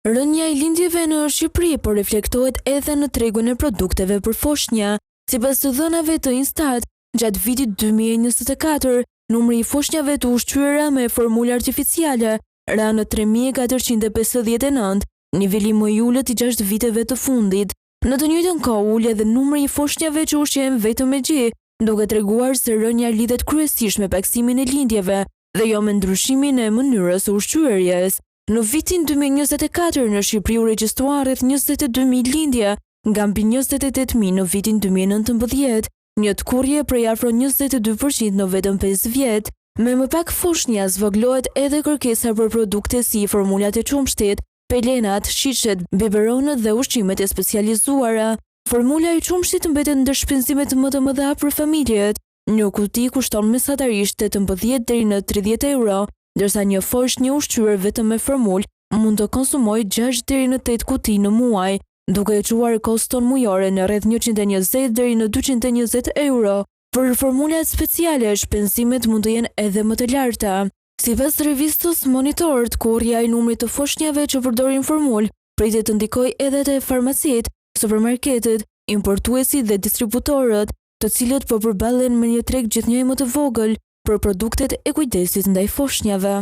Rënja e lindjeve në Shqipëri po reflektohet edhe në tregun e produkteve për foshnja. Sipas të dhënave të Instat, gjatë vitit 2024, numri i foshnjave të ushqyera me formulë artificiale ra në 3459, niveli më i ulët i 6 viteve të fundit. Në të njëjtën kohë ul edhe numri i foshnjave që ushqehen vetëm me gjë, duke treguar se rënja lidhet kryesisht me paksimin e lindjeve dhe jo me ndryshimin e mënyrës së ushqyerjes. Në vitin 2024 në Shqipëri u regjistruan rreth 22.000 lindje, nga mbi 28.000 në vitin 2019, një tkurrje prej afro 22% në vetëm 5 vjet. Me më pak foshnja zvogëlohet edhe kërkesa për produkte si formulat e qumshtit, pelenat, shishet, biberonët dhe ushqimet e specializuara. Formula e qumshtit mbetet ndër shpenzimet më të mëdha për familjet. Një kuti kushton mesatarisht 18 deri në 30 euro, ndërsa një foshnjë ushqyer vetëm me formulë mund të konsumojë 6 deri në 8 kuti në muaj, duke e çuar koston mujore në rreth 120 deri në 220 euro. Për formulat speciale, shpenzimet mund të jenë edhe më të larta. Sipas revistës Monitor, tkurrja e numrit të foshnjave që përdorin formulë pritet të ndikojë edhe te farmacitë, supermarketet, importuesit dhe distributorët, të cilët po përballen me një treg gjithnjë më të vogël për produktet e kujdesit ndaj foshnjave.